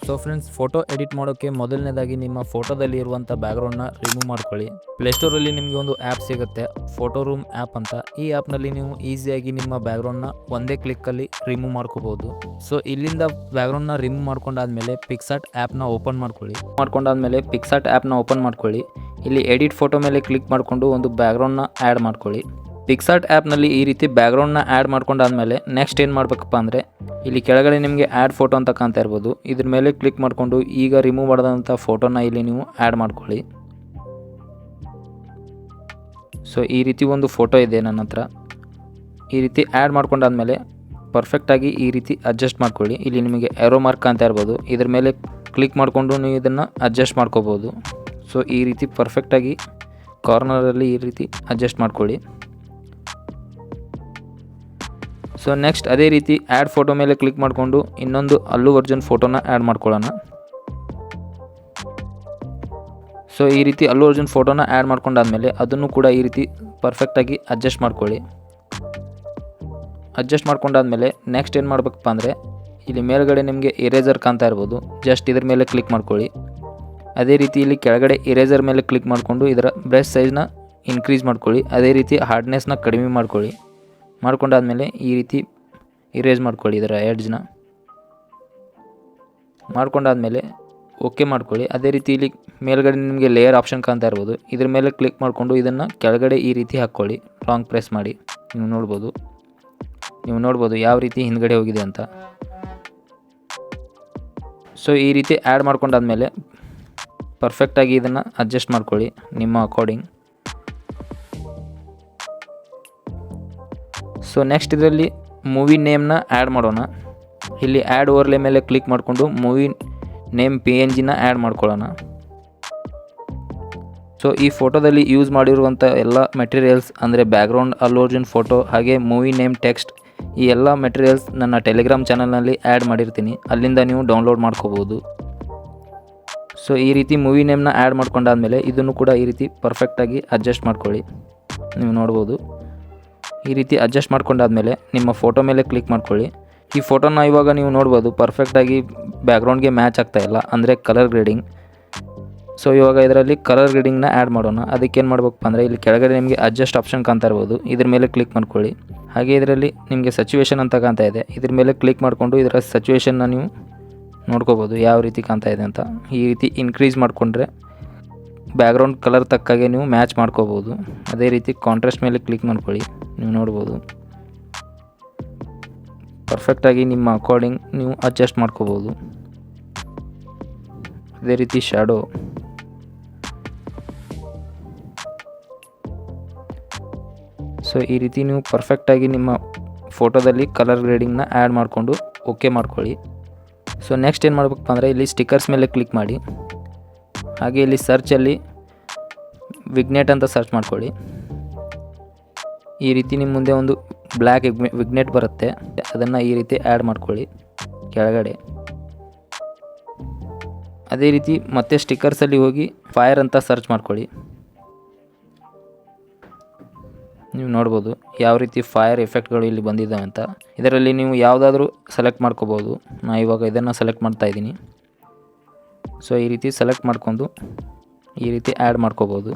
So friends, photo edit ಮಾಡೋಕ್ಕೆ ಮೊದಲನೇದಾಗಿ ನಿಮ್ಮ ಫೋಟೋದಲ್ಲಿ ಇರುವಂಥ ಬ್ಯಾಕ್ಗ್ರೌಂಡ್ನ ರಿಮೂವ್ ಮಾಡ್ಕೊಳ್ಳಿ. ಪ್ಲೇಸ್ಟೋರಲ್ಲಿ ನಿಮಗೆ ಒಂದು ಆ್ಯಪ್ ಸಿಗುತ್ತೆ, ಫೋಟೋ ರೂಮ್ ಆ್ಯಪ್ ಅಂತ. ಈ ಆ್ಯಪ್ನಲ್ಲಿ ನೀವು ಈಸಿಯಾಗಿ ನಿಮ್ಮ ಬ್ಯಾಕ್ಗ್ರೌಂಡ್ನ ಒಂದೇ ಕ್ಲಿಕ್ಕಲ್ಲಿ ರಿಮೂವ್ ಮಾಡ್ಕೋಬೋದು. ಸೊ ಇಲ್ಲಿಂದ ಬ್ಯಾಕ್ಗ್ರೌಂಡ್ನ ರಿಮೂವ್ ಮಾಡ್ಕೊಂಡಾದ್ಮೇಲೆ ಪಿಕ್ಸಾರ್ಟ್ ಆ್ಯಪ್ನ ಓಪನ್ ಮಾಡ್ಕೊಳ್ಳಿ. ಇಲ್ಲಿ ಎಡಿಟ್ ಫೋಟೋ ಮೇಲೆ ಕ್ಲಿಕ್ ಮಾಡಿಕೊಂಡು ಒಂದು ಬ್ಯಾಕ್ಗ್ರೌಂಡ್ನ ಆ್ಯಡ್ ಮಾಡ್ಕೊಳ್ಳಿ. ಪಿಕ್ಸಾರ್ಟ್ ಆ್ಯಪ್ನಲ್ಲಿ ಈ ರೀತಿ ಬ್ಯಾಕ್ಗ್ರೌಂಡ್ನ ಆ್ಯಡ್ ಮಾಡ್ಕೊಂಡಾದ್ಮೇಲೆ ನೆಕ್ಸ್ಟ್ ಏನು ಮಾಡಬೇಕಪ್ಪ ಅಂದರೆ, ಇಲ್ಲಿ ಕೆಳಗಡೆ ನಿಮಗೆ ಆ್ಯಡ್ ಫೋಟೋ ಅಂತ ಕಾಣ್ತಾ ಇರ್ಬೋದು. ಇದ್ರ ಮೇಲೆ ಕ್ಲಿಕ್ ಮಾಡಿಕೊಂಡು ಈಗ ರಿಮೂವ್ ಮಾಡಿದಂಥ ಫೋಟೋನ ಇಲ್ಲಿ ನೀವು ಆ್ಯಡ್ ಮಾಡ್ಕೊಳ್ಳಿ. ಸೊ ಈ ರೀತಿ ಒಂದು ಫೋಟೋ ಇದೆ ನನ್ನ ಹತ್ರ. ಈ ರೀತಿ ಆ್ಯಡ್ ಮಾಡ್ಕೊಂಡಾದ್ಮೇಲೆ ಪರ್ಫೆಕ್ಟಾಗಿ ಈ ರೀತಿ ಅಡ್ಜಸ್ಟ್ ಮಾಡ್ಕೊಳ್ಳಿ. ಇಲ್ಲಿ ನಿಮಗೆ ಏರೋ ಮಾರ್ಕ್ ಅಂತ ಇರ್ಬೋದು, ಇದ್ರ ಮೇಲೆ ಕ್ಲಿಕ್ ಮಾಡಿಕೊಂಡು ನೀವು ಇದನ್ನು ಅಡ್ಜಸ್ಟ್ ಮಾಡ್ಕೋಬೋದು. ಸೊ ಈ ರೀತಿ ಪರ್ಫೆಕ್ಟಾಗಿ ಕಾರ್ನರಲ್ಲಿ ಈ ರೀತಿ ಅಡ್ಜಸ್ಟ್ ಮಾಡ್ಕೊಳ್ಳಿ. ಸೊ ನೆಕ್ಸ್ಟ್ ಅದೇ ರೀತಿ ಆ್ಯಡ್ ಫೋಟೋ ಮೇಲೆ ಕ್ಲಿಕ್ ಮಾಡಿಕೊಂಡು ಇನ್ನೊಂದು ಅಲ್ಲು ಅರ್ಜುನ್ ಫೋಟೋನ ಆ್ಯಡ್ ಮಾಡ್ಕೊಳ್ಳೋಣ. ಸೊ ಈ ರೀತಿ ಅಲ್ಲು ಅರ್ಜುನ್ ಫೋಟೋನ ಆ್ಯಡ್ ಮಾಡ್ಕೊಂಡಾದ್ಮೇಲೆ ಅದನ್ನು ಕೂಡ ಈ ರೀತಿ ಪರ್ಫೆಕ್ಟಾಗಿ ಅಡ್ಜಸ್ಟ್ ಮಾಡ್ಕೊಳ್ಳಿ. ಅಡ್ಜಸ್ಟ್ ಮಾಡ್ಕೊಂಡಾದ್ಮೇಲೆ ನೆಕ್ಸ್ಟ್ ಏನು ಮಾಡಬೇಕಪ್ಪ ಅಂದರೆ, ಇಲ್ಲಿ ಮೇಲ್ಗಡೆ ನಿಮಗೆ ಇರೇಸರ್ ಕಾಣ್ತಾ ಇರ್ಬೋದು, ಜಸ್ಟ್ ಇದ್ರ ಮೇಲೆ ಕ್ಲಿಕ್ ಮಾಡ್ಕೊಳ್ಳಿ. ಅದೇ ರೀತಿ ಇಲ್ಲಿ ಕೆಳಗಡೆ ಇರೇಸರ್ ಮೇಲೆ ಕ್ಲಿಕ್ ಮಾಡಿಕೊಂಡು ಇದರ ಬ್ರಷ್ ಸೈಜ್ನ ಇನ್ಕ್ರೀಸ್ ಮಾಡ್ಕೊಳ್ಳಿ. ಅದೇ ರೀತಿ ಹಾರ್ಡ್ನೆಸ್ನ ಕಡಿಮೆ ಮಾಡ್ಕೊಂಡಾದ್ಮೇಲೆ ಈ ರೀತಿ ಇರೇಸ್ ಮಾಡ್ಕೊಳ್ಳಿ ಇದರ ಎಡ್ಜ್ನ. ಮಾಡ್ಕೊಂಡಾದ್ಮೇಲೆ ಓಕೆ ಮಾಡ್ಕೊಳ್ಳಿ. ಅದೇ ರೀತಿ ಇಲ್ಲಿ ಮೇಲ್ಗಡೆ ನಿಮಗೆ ಲೇಯರ್ ಆಪ್ಷನ್ ಕಾಣ್ತಾ ಇರ್ಬೋದು, ಇದ್ರ ಮೇಲೆ ಕ್ಲಿಕ್ ಮಾಡಿಕೊಂಡು ಇದನ್ನು ಕೆಳಗಡೆ ಈ ರೀತಿ ಹಾಕ್ಕೊಳ್ಳಿ. ಲಾಂಗ್ ಪ್ರೆಸ್ ಮಾಡಿ ನೀವು ನೋಡ್ಬೋದು ಯಾವ ರೀತಿ ಹಿಂದ್ಗಡೆ ಹೋಗಿದೆ ಅಂತ. ಸೊ ಈ ರೀತಿ ಆ್ಯಡ್ ಮಾಡ್ಕೊಂಡಾದ್ಮೇಲೆ ಪರ್ಫೆಕ್ಟಾಗಿ ಇದನ್ನು ಅಡ್ಜಸ್ಟ್ ಮಾಡ್ಕೊಳ್ಳಿ ನಿಮ್ಮ ಅಕಾರ್ಡಿಂಗ್. ಸೊ ನೆಕ್ಸ್ಟ್ ಇದರಲ್ಲಿ ಮೂವಿ ನೇಮ್ನ ಆ್ಯಡ್ ಮಾಡೋಣ. ಇಲ್ಲಿ ಆ್ಯಡ್ ಓವರ್ಲೇ ಮೇಲೆ ಕ್ಲಿಕ್ ಮಾಡಿಕೊಂಡು ಮೂವಿ ನೇಮ್ PNGನ ಆ್ಯಡ್ ಮಾಡ್ಕೊಳ್ಳೋಣ. ಸೊ ಈ ಫೋಟೋದಲ್ಲಿ ಯೂಸ್ ಮಾಡಿರುವಂಥ ಎಲ್ಲ ಮೆಟೀರಿಯಲ್ಸ್ ಅಂದರೆ ಬ್ಯಾಕ್ಗ್ರೌಂಡ್, ಅಲ್ಲು ಅರ್ಜುನ್ ಫೋಟೋ ಹಾಗೆ ಮೂವಿ ನೇಮ್ ಟೆಕ್ಸ್ಟ್, ಈ ಎಲ್ಲ ಮೆಟೀರಿಯಲ್ಸ್ ನನ್ನ ಟೆಲಿಗ್ರಾಮ್ ಚಾನಲ್ನಲ್ಲಿ ಆ್ಯಡ್ ಮಾಡಿರ್ತೀನಿ, ಅಲ್ಲಿಂದ ನೀವು ಡೌನ್ಲೋಡ್ ಮಾಡ್ಕೋಬೋದು. ಸೊ ಈ ರೀತಿ ಮೂವಿ ನೇಮ್ನ ಆ್ಯಡ್ ಮಾಡ್ಕೊಂಡಾದ್ಮೇಲೆ ಇದನ್ನು ಕೂಡ ಈ ರೀತಿ ಪರ್ಫೆಕ್ಟಾಗಿ ಅಡ್ಜಸ್ಟ್ ಮಾಡ್ಕೊಳ್ಳಿ. ನೀವು ನೋಡ್ಬೋದು ಈ ರೀತಿ ಅಡ್ಜಸ್ಟ್ ಮಾಡ್ಕೊಂಡಾದ್ಮೇಲೆ ನಿಮ್ಮ ಫೋಟೋ ಮೇಲೆ ಕ್ಲಿಕ್ ಮಾಡ್ಕೊಳ್ಳಿ. ಈ ಫೋಟೋನ ಇವಾಗ ನೀವು ನೋಡ್ಬೋದು ಪರ್ಫೆಕ್ಟಾಗಿ ಬ್ಯಾಕ್ಗ್ರೌಂಡ್ಗೆ ಮ್ಯಾಚ್ ಆಗ್ತಾಯಿಲ್ಲ, ಅಂದರೆ ಕಲರ್ ಗ್ರೇಡಿಂಗ್. ಸೊ ಇವಾಗ ಇದರಲ್ಲಿ ಕಲರ್ ಗ್ರೇಡಿಂಗ್ನ ಆ್ಯಡ್ ಮಾಡೋಣ. ಅದಕ್ಕೇನು ಮಾಡ್ಬೇಕಪ್ಪ ಅಂದರೆ, ಇಲ್ಲಿ ಕೆಳಗಡೆ ನಿಮಗೆ ಅಡ್ಜಸ್ಟ್ ಆಪ್ಷನ್ ಕಾಣ್ತಾ ಇರ್ಬೋದು, ಇದ್ರ ಮೇಲೆ ಕ್ಲಿಕ್ ಮಾಡ್ಕೊಳ್ಳಿ. ಹಾಗೆ ಇದರಲ್ಲಿ ನಿಮಗೆ ಸಚುವೇಷನ್ ಅಂತ ಕಾಣ್ತಾ ಇದೆ, ಇದ್ರ ಮೇಲೆ ಕ್ಲಿಕ್ ಮಾಡಿಕೊಂಡು ಇದರ ಸಚುವೇಷನ್ನ ನೀವು ನೋಡ್ಕೋಬೋದು ಯಾವ ರೀತಿ ಕಾಣ್ತಾ ಇದೆ ಅಂತ. ಈ ರೀತಿ ಇನ್ಕ್ರೀಸ್ ಮಾಡಿಕೊಂಡ್ರೆ ಬ್ಯಾಕ್ಗ್ರೌಂಡ್ ಕಲರ್ ತಕ್ಕಾಗೆ ನೀವು ಮ್ಯಾಚ್ ಮಾಡ್ಕೋಬೋದು. ಅದೇ ರೀತಿ ಕಾಂಟ್ರಾಸ್ಟ್ ಮೇಲೆ ಕ್ಲಿಕ್ ಮಾಡ್ಕೊಳ್ಳಿ. ನೀವು ನೋಡ್ಬೋದು ಪರ್ಫೆಕ್ಟಾಗಿ ನಿಮ್ಮ ಅಕಾರ್ಡಿಂಗ್ ನೀವು ಅಡ್ಜಸ್ಟ್ ಮಾಡ್ಕೋಬೋದು. ಅದೇ ರೀತಿ ಶ್ಯಾಡೋ, ಸೊ ಈ ರೀತಿ ನೀವು ಪರ್ಫೆಕ್ಟಾಗಿ ನಿಮ್ಮ ಫೋಟೋದಲ್ಲಿ ಕಲರ್ ಗ್ರೇಡಿಂಗ್ನ ಆ್ಯಡ್ ಮಾಡಿಕೊಂಡು ಓಕೆ ಮಾಡ್ಕೊಳ್ಳಿ. ಸೊ ನೆಕ್ಸ್ಟ್ ಏನು ಮಾಡ್ಬೇಕಪ್ಪ ಅಂದರೆ, ಇಲ್ಲಿ ಸ್ಟಿಕ್ಕರ್ಸ್ ಮೇಲೆ ಕ್ಲಿಕ್ ಮಾಡಿ. ಹಾಗೆ ಇಲ್ಲಿ ಸರ್ಚಲ್ಲಿ ವಿಗ್ನೆಟ್ ಅಂತ ಸರ್ಚ್ ಮಾಡ್ಕೊಳ್ಳಿ. ಈ ರೀತಿ ನಿಮ್ಮ ಮುಂದೆ ಒಂದು ಬ್ಲ್ಯಾಕ್ ವಿಗ್ನೆಟ್ ಬರುತ್ತೆ, ಅದನ್ನು ಈ ರೀತಿ ಆ್ಯಡ್ ಮಾಡ್ಕೊಳ್ಳಿ ಕೆಳಗಡೆ. ಅದೇ ರೀತಿ ಮತ್ತೆ ಸ್ಟಿಕ್ಕರ್ಸಲ್ಲಿ ಹೋಗಿ ಫೈರ್ ಅಂತ ಸರ್ಚ್ ಮಾಡ್ಕೊಳ್ಳಿ. ನೀವು ನೋಡ್ಬೋದು ಯಾವ ರೀತಿ ಫೈರ್ ಎಫೆಕ್ಟ್ಗಳು ಇಲ್ಲಿ ಬಂದಿದ್ದಾವೆ ಅಂತ. ಇದರಲ್ಲಿ ನೀವು ಯಾವುದಾದ್ರೂ ಸೆಲೆಕ್ಟ್ ಮಾಡ್ಕೋಬೋದು. ನಾನು ಇವಾಗ ಇದನ್ನು ಸೆಲೆಕ್ಟ್ ಮಾಡ್ತಾಯಿದ್ದೀನಿ. ಸೊ ಈ ರೀತಿ ಸೆಲೆಕ್ಟ್ ಮಾಡ್ಕೊಂಡು ಈ ರೀತಿ ಆ್ಯಡ್ ಮಾಡ್ಕೋಬೋದು.